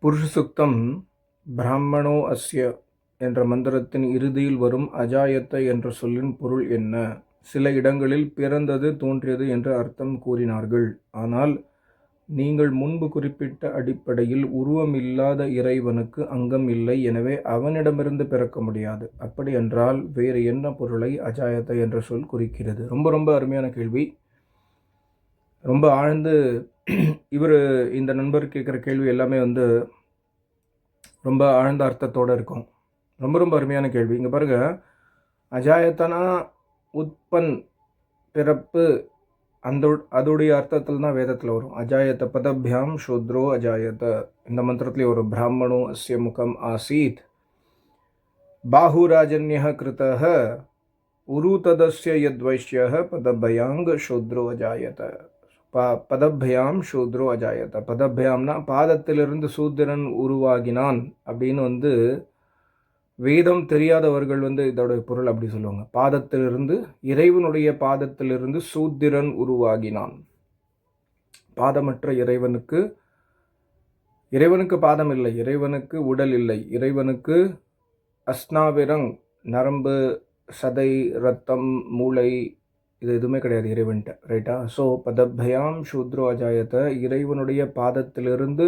புருஷ சுக்தம் பிராமணோ அஸ்ய என்ற மந்திரத்தின் இறுதியில் வரும் அஜாயத்த என்ற சொல்லின் பொருள் என்ன? சில இடங்களில் பிறந்தது தோன்றியது என்று அர்த்தம் கூறினார்கள். ஆனால் நீங்கள் முன்பு குறிப்பிட்ட அடிப்படையில் உருவமில்லாத இறைவனுக்கு அங்கம் இல்லை, எனவே அவனிடமிருந்து பிறக்க முடியாது. அப்படி என்றால் வேறு என்ன பொருளை அஜாயத்த என்ற சொல் குறிக்கிறது? ரொம்ப ரொம்ப அருமையான கேள்வி. ரொம்ப ஆழ்ந்து இவர் இந்த நண்பர் கேட்குற கேள்வி எல்லாமே ரொம்ப ஆழ்ந்த அர்த்தத்தோடு இருக்கும். ரொம்ப ரொம்ப அருமையான கேள்வி. இங்கே பாருங்க, அஜாயத்தனா உட்பன் பிறப்பு, அதோடைய அர்த்தத்தில் தான் வேதத்தில் வரும். அஜாயத்த பதபியாம் சூத்ரோ அஜாயத்த. இந்த மந்திரத்திலே ஒரு பிராமணோ அஸ்ய முகம் ஆசீத் பாஹுராஜன்ய கிருத்தः உருததஸ்ய யத்வைஷ்யः பதபயாங் சூத்ரோ அஜாயத. பதபயாம் சூத்ரோ அஜாயத. பதபயாம்னா பாதத்திலிருந்து சூத்திரன் உருவாகினான் அப்படின்னு வேதம் தெரியாதவர்கள் இதோட பொருள் அப்படி சொல்லுவாங்க. பாதத்திலிருந்து, இறைவனுடைய பாதத்திலிருந்து சூத்திரன் உருவாகினான். பாதமற்ற இறைவனுக்கு பாதம் இல்லை, இறைவனுக்கு உடல் இல்லை, இறைவனுக்கு அஸ்னாவிரங், நரம்பு, சதை, ரத்தம், மூளை, இது எதுவுமே கிடையாது இறைவன்கிட்ட, ரைட்டா? ஸோ பதபயாம் சூத்ரோ அஜாயத்த, இறைவனுடைய பாதத்திலிருந்து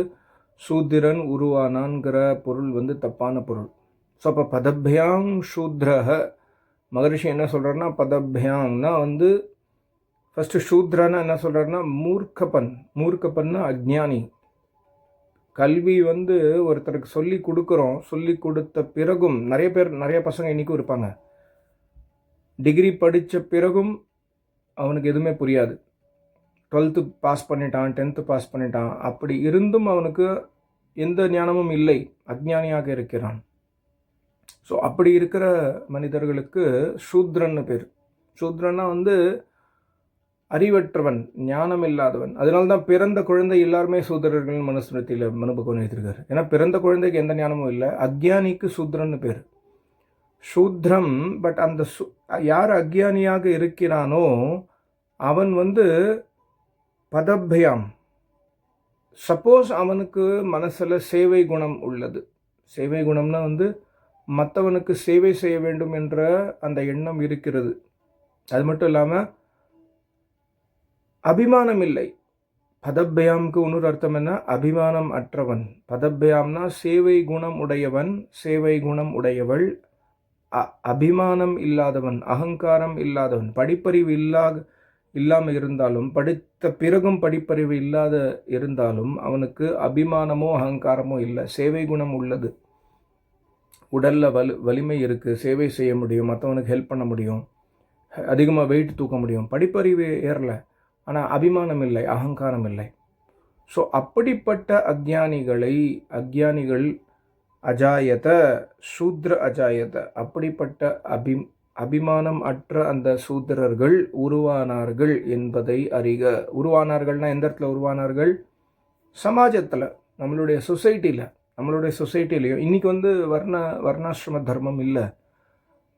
சூத்திரன் உருவானான்கிற பொருள் தப்பான பொருள். ஸோ அப்போ பதபயாம் சூத்ரஹ, மகரிஷி என்ன சொல்கிறாருன்னா, பதபயாம்னா ஃபஸ்ட்டு சூத்ரன்னா என்ன சொல்கிறாருன்னா மூர்க்கப்பன்னா அஜ்ஞானி. கல்வி ஒருத்தருக்கு சொல்லி கொடுக்குறோம், சொல்லி கொடுத்த பிறகும் நிறைய பசங்க இன்றைக்கும் இருப்பாங்க, டிகிரி படித்த பிறகும் அவனுக்கு எதுவுமே புரியாது. 12th பாஸ் பண்ணிட்டான், 10th பாஸ் பண்ணிட்டான், அப்படி இருந்தும் அவனுக்கு எந்த ஞானமும் இல்லை, அஜ்ஞானியாக இருக்கிறான். ஸோ அப்படி இருக்கிற மனிதர்களுக்கு சூத்ரன்னு பேர். சூத்ரன்னா அறிவற்றவன், ஞானம் இல்லாதவன். அதனால்தான் பிறந்த குழந்தை எல்லாருமே சூத்திரர்கள் மனுஸ்மிருதியில் மனுபகவன் எழுதியிருக்காரு. ஏன்னா பிறந்த குழந்தைக்கு எந்த ஞானமும் இல்லை, அக்ஞானிக்கு சூத்ரன்னு பேர். சூத்ரம். பட் யார் அக்ஞானியாக இருக்கிறானோ அவன் பதபயாம். சப்போஸ் அவனுக்கு மனசில் சேவை குணம் உள்ளது. சேவை குணம்னா மற்றவனுக்கு சேவை செய்ய வேண்டும் என்ற அந்த எண்ணம் இருக்கிறது. அது மட்டும் இல்லாமல் அபிமானம் இல்லை. பதபயாம்க்கு இன்னொரு அர்த்தம் என்ன? அபிமானம் அற்றவன். பதபயாம்னா சேவை குணம் உடையவன், சேவை குணம் உடையவள், அபிமானம் இல்லாதவன், அகங்காரம் இல்லாதவன். படிப்பறிவு இல்லாமல் இருந்தாலும், படித்த பிறகும் படிப்பறிவு இல்லாத இருந்தாலும் அவனுக்கு அபிமானமோ அகங்காரமோ இல்லை, சேவை குணம் உள்ளது. உடலில் வலிமை இருக்குது, சேவை செய்ய முடியும், மற்றவனுக்கு ஹெல்ப் பண்ண முடியும், அதிகமாக வெயிட் தூக்க முடியும். படிப்பறிவு ஏறலை, ஆனால் அபிமானம் இல்லை, அகங்காரம் இல்லை. ஸோ அப்படிப்பட்ட அக்ஞானிகள் அஜாயத, சூத்ர அஜாயத, அப்படிப்பட்ட அபிமானம் அற்ற அந்த சூத்திரர்கள் உருவானார்கள் என்பதை அறிக. உருவானார்கள்னா எந்த இடத்துல உருவானார்கள்? சமாஜத்தில், நம்மளுடைய சொசைட்டிலையும். இன்றைக்கி வர்ணாசிரம தர்மம் இல்லை.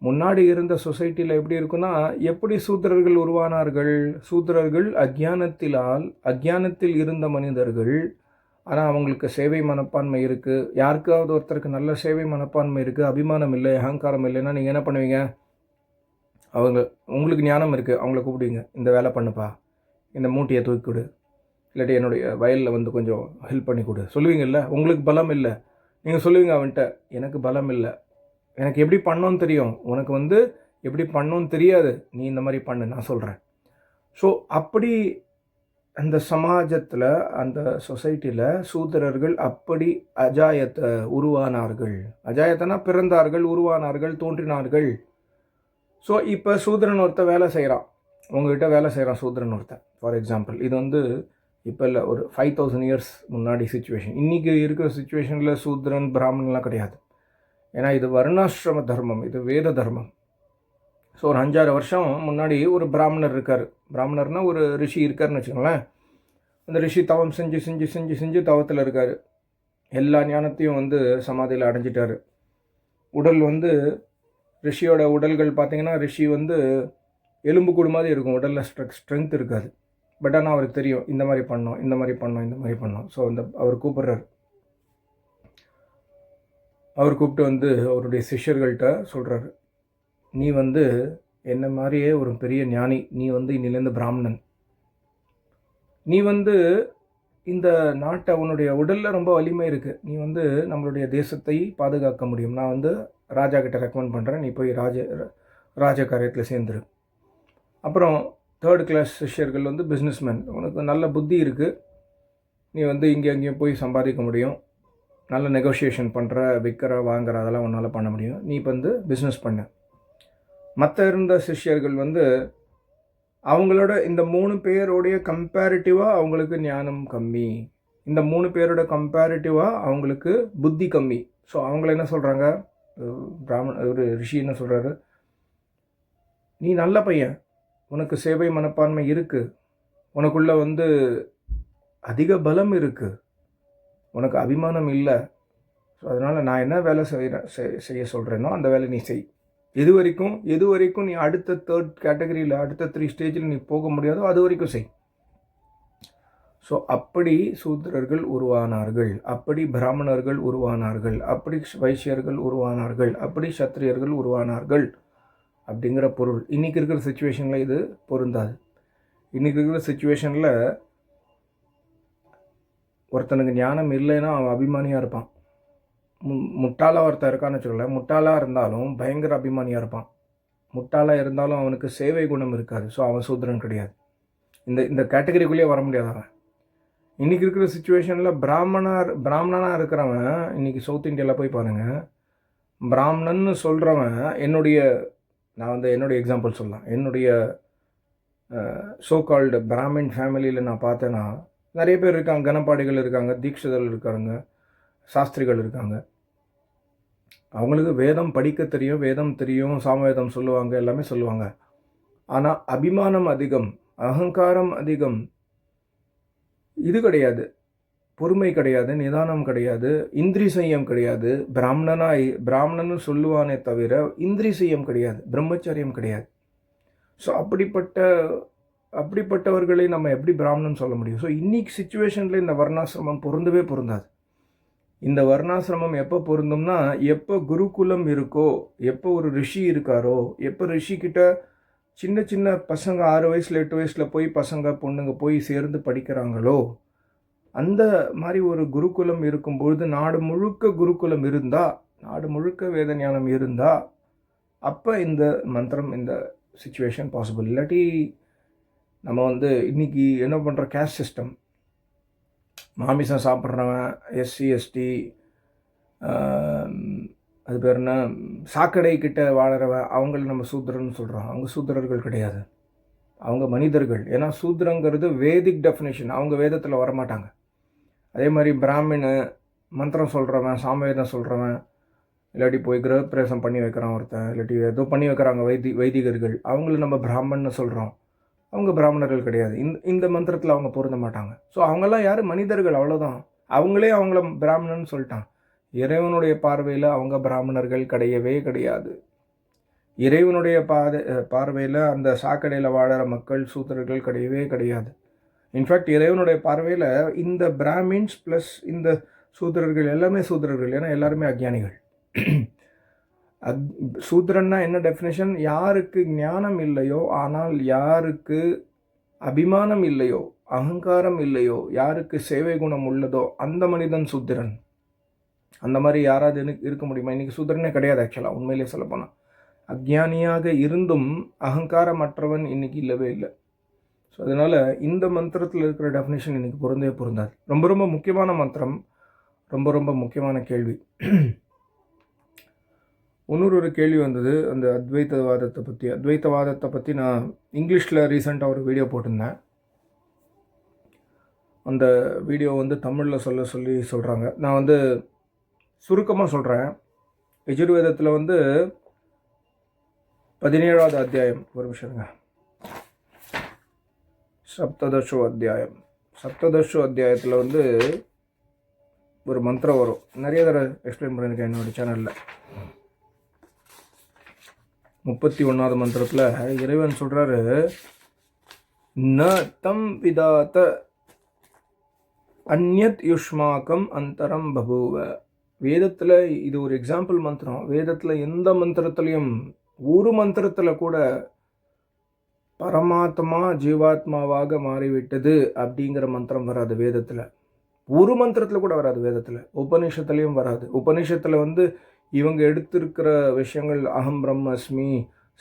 முன்னாடி இருந்த சொசைட்டியில் எப்படி இருக்குன்னா, எப்படி சூத்திரர்கள் உருவானார்கள்? சூத்திரர்கள் அக்ஞானத்தில் இருந்த மனிதர்கள். ஆனால் அவங்களுக்கு சேவை மனப்பான்மை இருக்குது. யாருக்காவது ஒருத்தருக்கு நல்ல சேவை மனப்பான்மை இருக்குது, அபிமானம் இல்லை, அகங்காரம் இல்லைன்னா நீங்கள் என்ன பண்ணுவீங்க? உங்களுக்கு ஞானம் இருக்குது, அவங்கள கூப்பிடுவீங்க, இந்த வேலை பண்ணுப்பா, இந்த மூட்டையை தூக்கி கொடு, இல்லாட்டி என்னுடைய வயலில் கொஞ்சம் ஹெல்ப் பண்ணி கொடு சொல்லுவீங்கல்ல. உங்களுக்கு பலம் இல்லை, நீங்கள் சொல்லுவீங்க அவன்கிட்ட, எனக்கு பலம் இல்லை, எனக்கு எப்படி பண்ணோன்னு தெரியும், உனக்கு எப்படி பண்ணோன்னு தெரியாது, நீ இந்த மாதிரி பண்ணு, நான் சொல்கிறேன். ஸோ அப்படி அந்த சமாஜத்தில், அந்த சொசைட்டியில் சூத்திரர்கள் அப்படி அஜாயத்தை உருவானார்கள். அஜாயத்தனா பிறந்தார்கள், உருவானார்கள், தோன்றினார்கள். ஸோ இப்போ சூத்திரன் ஒருத்தர் வேலை செய்கிறான், உங்கள்கிட்ட வேலை செய்கிறான் சூத்திரன் ஒருத்தர். ஃபார் எக்ஸாம்பிள், இது இப்போ இல்லை, ஒரு 5000 இயர்ஸ் முன்னாடி சுச்சுவேஷன். இன்றைக்கி இருக்கிற சுச்சுவேஷனில் சூத்திரன் பிராமணன்லாம் கிடையாது. ஏன்னா இது வர்ணாசிரம தர்மம், இது வேத தர்மம். ஸோ ஒரு 5-6 வருஷம் முன்னாடி ஒரு பிராமணர் இருக்கார். பிராமணர்னா ஒரு ரிஷி இருக்காருன்னு வச்சுக்கோங்களேன். அந்த ரிஷி தவம் செஞ்சு செஞ்சு செஞ்சு செஞ்சு தவத்தில் இருக்கார். எல்லா ஞானத்தையும் சமாதியில் அடைஞ்சிட்டார். உடல் ரிஷியோட உடல்கள் பார்த்திங்கன்னா, ரிஷி எலும்பு கூடு மாதிரி இருக்கும், உடலில் ஸ்ட்ரென்த் இருக்காது. பட் ஆனால் அவருக்கு தெரியும், இந்த மாதிரி பண்ணோம். ஸோ அவர் கூப்பிட்றாரு, அவர் கூப்பிட்டு வந்து அவருடைய சிஷ்யர்கள்ட்ட சொல்கிறாரு, நீ வந்து என்ன மாதிரியே ஒரு பெரிய ஞானி, நீ வந்து இன்னிலேருந்து பிராமணன், நீ வந்து இந்த நாட்டை உன்னுடைய உடலில் ரொம்ப வலிமை இருக்குது, நீ வந்து நம்மளுடைய தேசத்தை பாதுகாக்க முடியும், நான் வந்து ராஜா கிட்ட ரெக்கமெண்ட் பண்ணுறேன், நீ போய் ராஜ காரியத்தில் சேர்ந்துரு. அப்புறம் 3rd கிளாஸ் சிஷ்யர்கள் வந்து பிஸ்னஸ்மேன், உனக்கு நல்ல புத்தி இருக்குது, நீ வந்து இங்கே அங்கேயும் போய் சம்பாதிக்க முடியும், நல்ல நெகோஷியேஷன் பண்ணுற, விற்கிற, வாங்குற, அதெல்லாம் உன்னால் பண்ண முடியும், நீ இப்போ வந்து பிஸ்னஸ் பண்ண. மற்ற இருந்த சிஷ்யர்கள் வந்து அவங்களோட இந்த 3 பேரோடைய கம்பேரிட்டிவாக அவங்களுக்கு ஞானம் கம்மி, இந்த 3 பேரோட கம்பேரிட்டிவாக அவங்களுக்கு புத்தி கம்மி. ஸோ அவங்கள என்ன சொல்கிறாங்க, ஒரு ரிஷி என்ன சொல்கிறாரு, நீ நல்ல பையன், உனக்கு சேவை மனப்பான்மை இருக்குது, உனக்குள்ளே வந்து அதிக பலம் இருக்குது, உனக்கு அபிமானம் இல்லை, ஸோ அதனால் நான் என்ன வேலை செய்ய சொல்கிறேனோ அந்த வேலை நீ செய். எது வரைக்கும் நீ அடுத்த 3rd கேட்டகரியில், அடுத்த 3 ஸ்டேஜில் நீ போக முடியாதோ அது வரைக்கும் செய். ஸோ அப்படி சூத்திரர்கள் உருவானார்கள், அப்படி பிராமணர்கள் உருவானார்கள், அப்படி வைசியர்கள் உருவானார்கள், அப்படி சத்திரியர்கள் உருவானார்கள் அப்படிங்கிற பொருள். இன்றைக்கி இருக்கிற சுச்சுவேஷனில் இது பொருந்தாது. இன்றைக்கி இருக்கிற சுச்சுவேஷனில் ஒருத்தனுக்கு ஞானம் இல்லைன்னா அவன் அபிமானியாக இருப்பான். முட்டாளாக ஒருத்தன் இருக்கான்னு வச்சுக்கல, முட்டாளாக இருந்தாலும் பயங்கர அபிமானியாக இருப்பான். முட்டாளாக இருந்தாலும் அவனுக்கு சேவை குணம் இருக்காது, ஸோ அவன் சூத்திரன் கிடையாது. இந்த கேட்டகரிக்குள்ளேயே வர முடியாது அவன். இன்றைக்கி இருக்கிற சுச்சுவேஷனில் பிராமணனாக இருக்கிறவன், இன்றைக்கி சவுத் இந்தியாவில் போய் பாருங்கள், பிராமணன்னு சொல்கிறவன், நான் வந்து என்னுடைய எக்ஸாம்பிள் சொல்லலாம், என்னுடைய சோ கால்டு பிராமின் ஃபேமிலியில் நான் பார்த்தேன்னா நிறைய பேர் இருக்காங்க, கனப்பாடிகள் இருக்காங்க, தீட்சிதர்கள் இருக்காங்க, சாஸ்திரிகள் இருக்காங்க. அவங்களுக்கு வேதம் படிக்க தெரியும், வேதம் தெரியும், சாமவேதம் சொல்லுவாங்க, எல்லாமே சொல்லுவாங்க. ஆனால் அபிமானம் அதிகம், அகங்காரம் அதிகம், இது கிடையாது, பொறுமை கிடையாது, நிதானம் கிடையாது, இந்திரிசயம் கிடையாது. பிராமணன்னு சொல்லுவானே தவிர இந்திரிசயம் கிடையாது, பிரம்மச்சரியம் கிடையாது. ஸோ அப்படிப்பட்டவர்களை நம்ம எப்படி பிராமணன் சொல்ல முடியும்? ஸோ இன்னைக்கு சிச்சுவேஷனில் இந்த வர்ணாசிரமம் பொருந்தாது. இந்த வர்ணாசிரமம் எப்போ பொருந்தும்னா, எப்போ குருகுலம் இருக்கோ, எப்போ ஒரு ரிஷி இருக்காரோ, எப்போ ரிஷிக்கிட்ட சின்ன சின்ன பசங்க 6 வயசில் 8 வயசில் போய் பசங்க பொண்ணுங்க போய் சேர்ந்து படிக்கிறாங்களோ, அந்த மாதிரி ஒரு குருகுலம் இருக்கும்பொழுது, நாடு முழுக்க குருகுலம் இருந்தால், நாடு முழுக்க வேத ஞானம் இருந்தால், அப்போ இந்த மந்திரம், இந்த சிச்சுவேஷன் பாசிபிள். இல்லாட்டி நம்ம வந்து இன்றைக்கி என்ன பண்ணுற, கேஸ்ட் சிஸ்டம், மாமிசம் சாப்பிட்றவன், எஸ்சி எஸ்டி, அது பேர் என்ன, சாக்கடை கிட்ட வாழறவன், அவங்கள நம்ம சூத்திரன்னு சொல்கிறோம். அவங்க சூத்திரர்கள் கிடையாது, அவங்க மனிதர்கள். ஏன்னா சூத்திரங்கிறது வேதிக் டெஃபினேஷன், அவங்க வேதத்தில் வரமாட்டாங்க. அதே மாதிரி பிராமின் மந்திரம் சொல்கிறவன், சாமவேதம் சொல்கிறவன், இல்லாட்டி போய் கிரகப்பிரவேசம் பண்ணி வைக்கிறான் ஒருத்தன், இல்லாட்டி ஏதோ பண்ணி வைக்கிறாங்க வைதிகர்கள், அவங்கள நம்ம பிராமணன்னு சொல்கிறோம். அவங்க பிராமணர்கள் கிடையாது, இந்த மந்திரத்தில் அவங்க பொருந்த மாட்டாங்க. ஸோ அவங்கெல்லாம் யார், மனிதர்கள், அவ்வளோதான். அவங்களே அவங்கள பிராமணன்னு சொல்லிட்டான். இறைவனுடைய பார்வையில் அவங்க பிராமணர்கள் கிடையவே கிடையாது. இறைவனுடைய பார்வையில் அந்த சாக்கடையில் வாழற மக்கள் சூத்திரர்கள் கிடையவே கிடையாது. இன்ஃபேக்ட் இறைவனுடைய பார்வையில் இந்த பிராமின்ஸ் ப்ளஸ் இந்த சூத்திரர்கள் எல்லாமே சூத்திரர்கள், ஏன்னா எல்லாருமே அக்ஞானிகள். சூத்திரன்னா என்ன டெஃபினேஷன்? யாருக்கு ஞானம் இல்லையோ, ஆனால் யாருக்கு அபிமானம் இல்லையோ, அகங்காரம் இல்லையோ, யாருக்கு சேவை குணம் உள்ளதோ அந்த மனிதன் சூத்திரன். அந்த மாதிரி யாராவது இருக்க முடியுமா? இன்றைக்கி சூத்திரனே கிடையாது. ஆக்சுவலாக உண்மையிலே சொல்லப்போனால் அக்ஞானியாக இருந்தும் அகங்காரமற்றவன் இன்றைக்கி இல்லவே இல்லை. ஸோ அதனால் இந்த மந்திரத்தில் இருக்கிற டெஃபினேஷன் இன்றைக்கி பொருந்தாது. ரொம்ப ரொம்ப முக்கியமான மந்திரம், ரொம்ப ரொம்ப முக்கியமான கேள்வி. இன்னொரு கேள்வி வந்தது, அந்த அத்வைத்தவாதத்தை பற்றி நான் இங்கிலீஷில் ரீசெண்டாக ஒரு வீடியோ போட்டிருந்தேன். அந்த வீடியோ வந்து தமிழில் சொல்கிறாங்க. நான் வந்து சுருக்கமாக சொல்கிறேன். யஜுர்வேதத்தில் வந்து 17வது அத்தியாயம், ஒரு நிமிஷங்க, சப்ததசோ அத்தியாயத்தில் வந்து ஒரு மந்திரம் வரும். நிறைய தடவை எக்ஸ்பிளைன் பண்ணியிருக்கேன் என்னோடய சேனலில். 31வது மந்திரத்தில் இறைவன் சொல்கிறாரு, ந தம் விதாத்த அந்யத் யுஷ்மாக்கம் அந்தரம் பபூவ. வேதத்தில் இது ஒரு எக்ஸாம்பிள் மந்திரம். வேதத்தில் எந்த மந்திரத்துலேயும் ஒரு மந்திரத்தில் கூட பரமாத்மா ஜீவாத்மாவாக மாறிவிட்டது அப்படிங்கிற மந்திரம் வராது வேதத்தில். ஒரு மந்திரத்தில் கூட வராது வேதத்தில். உபநிஷத்துலேயும் வராது. உபநிஷத்தில் இவங்க எடுத்திருக்கிற விஷயங்கள் அகம் பிரம்மஸ்மி,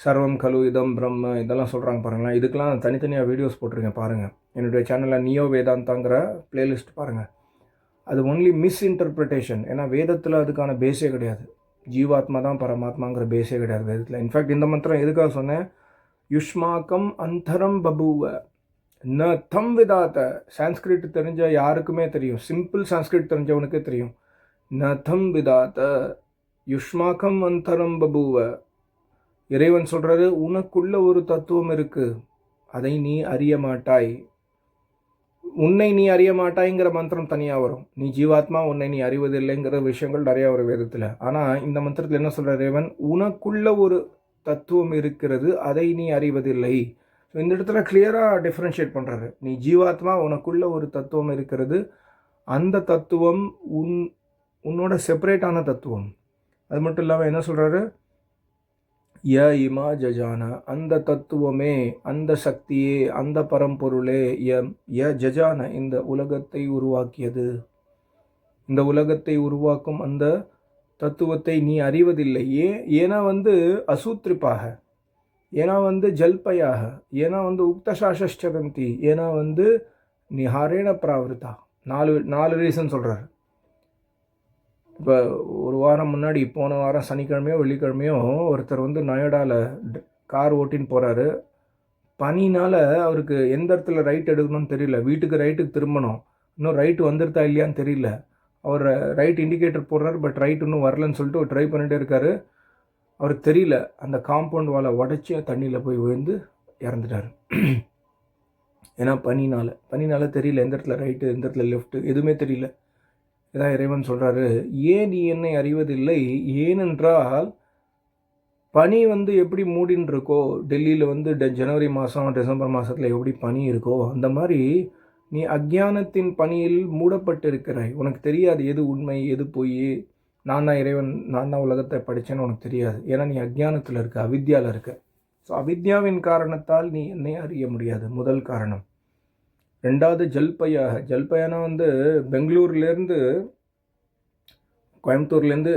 சர்வம் கலு இதம் பிரம்ம, இதெல்லாம் சொல்கிறாங்க பாருங்களேன். இதுக்கெலாம் தனித்தனியாக வீடியோஸ் போட்டிருக்கேன் பாருங்கள். என்னுடைய சேனலில் நியோ வேதாந்தாங்கிற பிளேலிஸ்ட் பாருங்கள். அது ஒன்லி மிஸ்இன்டர்பிரிட்டேஷன். ஏன்னா வேதத்தில் அதுக்கான பேஸே கிடையாது. ஜீவாத்மா தான் பரமாத்மாங்கிற பேஸே கிடையாது வேதத்தில். இன்ஃபேக்ட் இந்த மந்திரம் எதுக்காக சொன்னேன், யுஷ்மாக்கம் அந்தரம் பபுவ ந தம் விதாத்த. சான்ஸ்கிரிட் தெரிஞ்ச யாருக்குமே தெரியும், சிம்பிள் சான்ஸ்கிரிட் தெரிஞ்சவனுக்கே தெரியும். ந தம் விதாத்த யுஷ்மாக்கம் அந்தரம் பபுவ. இறைவன் சொல்கிறாரு, உனக்குள்ள ஒரு தத்துவம் இருக்குது, அதை நீ அறிய மாட்டாய். உன்னை நீ அறிய மாட்டாய்ங்கிற மந்திரம் தனியாக வரும். நீ ஜீவாத்மா, உன்னை நீ அறிவதில்லைங்கிற விஷயங்கள் நிறையா வரும் வேதத்தில். ஆனால் இந்த மந்திரத்தில் என்ன சொல்கிறார் இறைவன், உனக்குள்ள ஒரு தத்துவம் இருக்கிறது, அதை நீ அறிவதில்லை. ஸோ இந்த இடத்துல கிளியராக டிஃப்ரென்ஷியேட் பண்ணுறாரு. நீ ஜீவாத்மா, உனக்குள்ள ஒரு தத்துவம் இருக்கிறது, அந்த தத்துவம் உன்னோட செப்பரேட்டான தத்துவம். அது மட்டும் இல்லாமல் என்ன சொல்கிறாரு, ய இமா ஜஜான, அந்த தத்துவமே, அந்த சக்தியே, அந்த பரம்பொருளே ய ஜஜான, இந்த உலகத்தை உருவாக்கியது. இந்த உலகத்தை உருவாக்கும் அந்த தத்துவத்தை நீ அறிவதில்லை. ஏன்னா அசூத்ரிப்பாக, ஏன்னா ஜல்பையாக, ஏன்னா உக்தசாஷரந்தி, ஏன்னா நிஹாரேண பிராவிருத்தா. நாலு ரீசன் சொல்கிறார். இப்போ ஒரு வாரம் முன்னாடி, போன வாரம் சனிக்கிழமையோ வெள்ளிக்கிழமையோ ஒருத்தர் நொய்டாவில் கார் ஓட்டின்னு போகிறாரு. பனினால் அவருக்கு எந்த இடத்துல ரைட் எடுக்கணும்னு தெரியல. வீட்டுக்கு ரைட்டுக்கு திரும்பணும், இன்னும் ரைட்டு வந்துருத்தா இல்லையான்னு தெரியல. அவர் ரைட் இண்டிகேட்டர் போடுறாரு, பட் ரைட் இன்னும் வரலன்னு சொல்லிட்டு ட்ரை பண்ணிகிட்டே இருக்காரு. அவருக்கு தெரியல, அந்த காம்பவுண்ட் வாலை உடச்சி தண்ணியில் போய் விழுந்து இறந்துட்டார். ஏன்னா பனினால் தெரியல எந்த இடத்துல ரைட்டு, எந்த இடத்துல லெஃப்ட்டு, எதுவுமே தெரியல. இதான் இறைவன் சொல்கிறாரு, ஏன் நீ என்னை அறிவதில்லை? ஏனென்றால் பனி எப்படி மூடின்னு இருக்கோ, டெல்லியில் ஜனவரி மாதம் டிசம்பர் மாதத்தில் எப்படி பனி இருக்கோ, அந்த மாதிரி நீ அக்ஞானத்தின் பனியில் மூடப்பட்டு இருக்கிறாய். உனக்கு தெரியாது எது உண்மை எது பொய். நான் தான் இறைவன், நான் தான் உலகத்தை படித்தேன்னு உனக்கு தெரியாது. ஏன்னா நீ அக்ஞானத்தில் இருக்க, அவித்யாவில் இருக்க. ஸோ அவித்யாவின் காரணத்தால் நீ என்னை அறிய முடியாது, முதல் காரணம். ரெண்டாவது ஜல்பையானா பெங்களூர்லேருந்து கோயம்புத்தூர்லேருந்து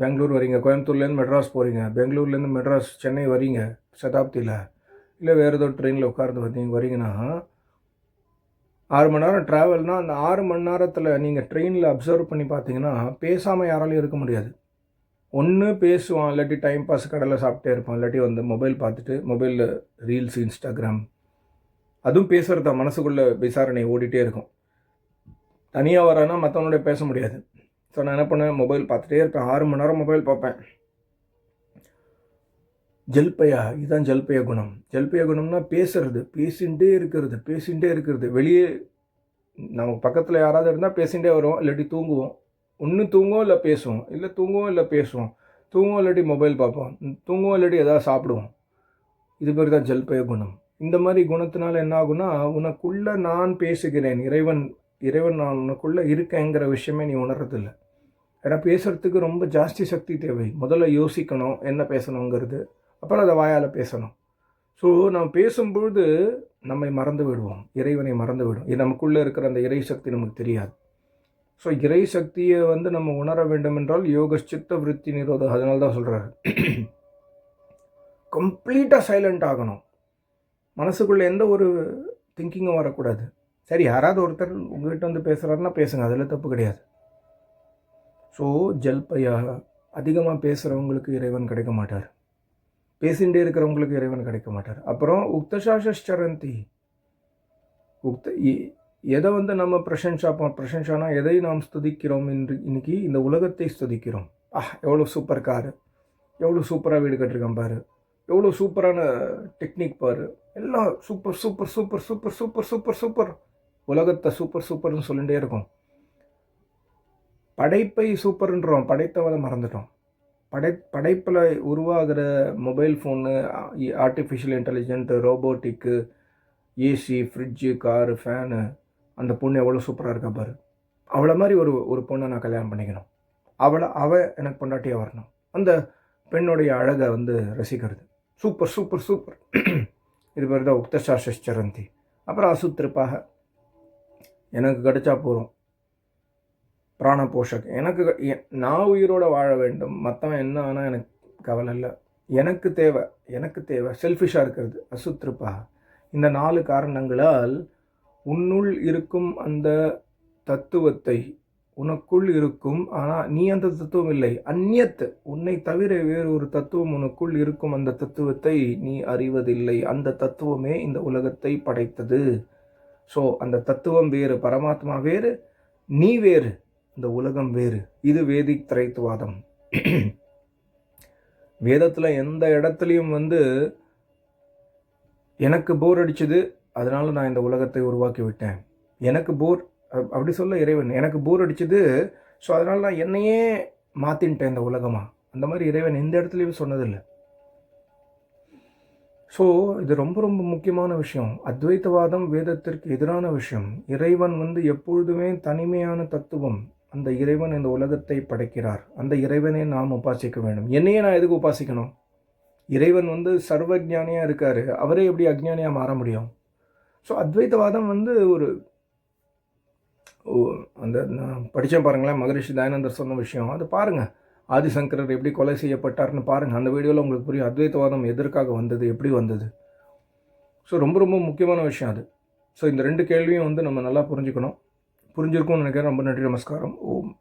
பெங்களூர் வரீங்க, கோயம்புத்தூர்லேருந்து மெட்ராஸ் போகிறீங்க, பெங்களூர்லேருந்து மெட்ராஸ் சென்னை வரீங்க சதாப்தியில், இல்லை வேறு ஏதோ ட்ரெயினில் உட்கார்ந்து வரீங்கன்னா 6 மணி நேரம் ட்ராவல்னால், அந்த 6 மணி நேரத்தில் நீங்கள் ட்ரெயினில் அப்சர்வ் பண்ணி பார்த்தீங்கன்னா பேசாமல் யாராலையும் இருக்க முடியாது. ஒன்று பேசுவான், இல்லாட்டி டைம் பாஸ் கடையில் சாப்பிட்டே இருப்பான், இல்லாட்டி மொபைல் பார்த்துட்டு, மொபைலில் ரீல்ஸ், இன்ஸ்டாகிராம், அதுவும் பேசுகிறது தான், மனசுக்குள்ளே விசாரணை ஓடிட்டே இருக்கும். தனியாக வரானா மற்றவனோட பேச முடியாது. ஸோ நான் என்ன பண்ணேன், மொபைல் பார்த்துட்டே இருப்பேன், 6 மணி நேரம் மொபைல் பார்ப்பேன். இதுதான் ஜல்பய குணம். ஜல்பய குணம்னா பேசுறது, பேசிகிட்டே இருக்கிறது. வெளியே நமக்கு பக்கத்தில் யாராவது இருந்தால் பேசிகிட்டே வரும், இல்லாட்டி தூங்குவோம். ஒன்று தூங்குவோம் இல்லை பேசுவோம், இல்லை தூங்குவோம் இல்லை பேசுவோம், தூங்குவோம் இல்லாட்டி மொபைல் பார்ப்போம், தூங்குவோம் இல்லாட்டி எதாவது சாப்பிடுவோம். இது பேர் தான் ஜல்பய குணம். இந்த மாதிரி குணத்தினால என்ன ஆகுனா, உனக்குள்ள நான் பேசுகிறேன், இறைவன் நான் உனக்குள்ளே இருக்கேங்கிற விஷயமே நீ உணர்றதில்லை. ஏன்னா பேசுகிறதுக்கு ரொம்ப ஜாஸ்தி சக்தி தேவை. முதல்ல யோசிக்கணும் என்ன பேசணுங்கிறது, அப்புறம் அதை வாயால் பேசணும். ஸோ நம்ம பேசும்பொழுது நம்மை மறந்து விடுவோம், இறைவனை மறந்து விடும். இது நமக்குள்ளே இருக்கிற அந்த இறை சக்தி நமக்கு தெரியாது. ஸோ இறை சக்தியை நம்ம உணர வேண்டும் என்றால் யோகச்சித்த விருத்தி நிரோதம். அதனால தான் சொல்கிறாரு, கம்ப்ளீட்டாக சைலண்ட் ஆகணும். மனசுக்குள்ளே எந்த ஒரு திங்கிங்கும் வரக்கூடாது. சரி, யாராவது ஒருத்தர் உங்கள்கிட்ட பேசுகிறாருன்னா பேசுங்க, அதில் தப்பு கிடையாது. ஸோ ஜல்பையா, அதிகமாக பேசுகிறவங்களுக்கு இறைவன் கிடைக்க மாட்டார், பேசிகிட்டே இருக்கிறவங்களுக்கு இறைவன் கிடைக்க மாட்டார். அப்புறம் உக்தசாஷரந்தி, எதை நம்ம பிரசன்ஷானா எதை நாம் ஸ்துதிக்கிறோம் என்று இன்னைக்கு இந்த உலகத்தை ஸ்துதிக்கிறோம். எவ்வளோ சூப்பர் காரு, எவ்வளோ சூப்பராக வீடு கட்டிருக்கான் பாரு, எவ்வளோ சூப்பரான டெக்னிக் பாரு, எல்லாம் super super super super super super super. உலகத்தை சூப்பர் சூப்பர்னு சொல்லிகிட்டே இருக்கோம். படைப்பை சூப்பர்ன்றோம், படைத்தவரை மறந்துட்டோம். படைப்பில் உருவாகிற mobile phone, artificial intelligent, robotic, AC, fridge, car, fan, அந்த பொண்ணு எவ்வளோ சூப்பராக இருக்கா பாரு, அவ்வளோ மாதிரி ஒரு பொண்ணை நான் கல்யாணம் பண்ணிக்கணும். அவ எனக்கு பொண்டாட்டியாக வரணும். அந்த பெண்ணுடைய அழகை வந்து ரசிக்கிறது. Super super super. இது பேர் தான் உக்தசாஷரந்தி. அப்புறம் அசுத்திருப்பாக, எனக்கு கிடைச்சா போதும், பிராண போஷக், எனக்கு நான் உயிரோடு வாழ வேண்டும், மற்றவன் என்ன ஆனால் எனக்கு கவலை இல்லை, எனக்கு தேவை செல்ஃபிஷாக இருக்கிறது அசுத்திருப்பாக. இந்த 4 காரணங்களால் உன்னுள் இருக்கும் அந்த தத்துவத்தை, உனக்குள் இருக்கும், ஆனால் நீ அந்த தத்துவம் இல்லை, அந்நியத்து, உன்னை தவிர வேறு ஒரு தத்துவம் உனக்குள் இருக்கும், அந்த தத்துவத்தை நீ அறிவதில்லை. அந்த தத்துவமே இந்த உலகத்தை படைத்தது. ஸோ அந்த தத்துவம் வேறு, பரமாத்மா வேறு, நீ வேறு, இந்த உலகம் வேறு. இது வேதிக் திரைத்துவாதம். வேதத்தில் எந்த இடத்துலையும் வந்து எனக்கு போர் அடிச்சது, அதனால நான் இந்த உலகத்தை உருவாக்கி விட்டேன், எனக்கு போர் அப்படி சொல்ல இறைவன், எனக்கு போர் அடிச்சது ஸோ அதனால் நான் என்னையே மாற்றின்ட்டேன் இந்த உலகமாக, அந்த மாதிரி இறைவன் எந்த இடத்துலையும் சொன்னதில்லை. ஸோ இது ரொம்ப ரொம்ப முக்கியமான விஷயம். அத்வைத்தவாதம் வேதத்திற்கு எதிரான விஷயம். இறைவன் வந்து எப்பொழுதுமே தனிமையான தத்துவம். அந்த இறைவன் இந்த உலகத்தை படைக்கிறார். அந்த இறைவனை நாம் உபாசிக்க வேண்டும். என்னையே நான் எதுக்கு உபாசிக்கணும்? இறைவன் வந்து சர்வஜானியாக இருக்கார், அவரே எப்படி அஜ்ஞானியாக மாற முடியும்? ஸோ அத்வைத்தவாதம் வந்து ஒரு அந்த நான் படித்தேன் பாருங்களேன், மகரிஷி தயானந்தர் சொன்ன விஷயம், அது பாருங்கள். ஆதிசங்கரர் எப்படி கொலை செய்யப்பட்டார்னு பாருங்கள், அந்த வீடியோவில் உங்களுக்கு புரியும் அத்வைத்தவாதம் எதற்காக வந்தது, எப்படி வந்தது. ஸோ ரொம்ப ரொம்ப முக்கியமான விஷயம் அது. ஸோ இந்த 2 கேள்வியும் வந்து நம்ம நல்லா புரிஞ்சுக்கணும். புரிஞ்சிருக்கும்னு நினைக்கிறேன். ரொம்ப நன்றி, நமஸ்காரம். ஓம்.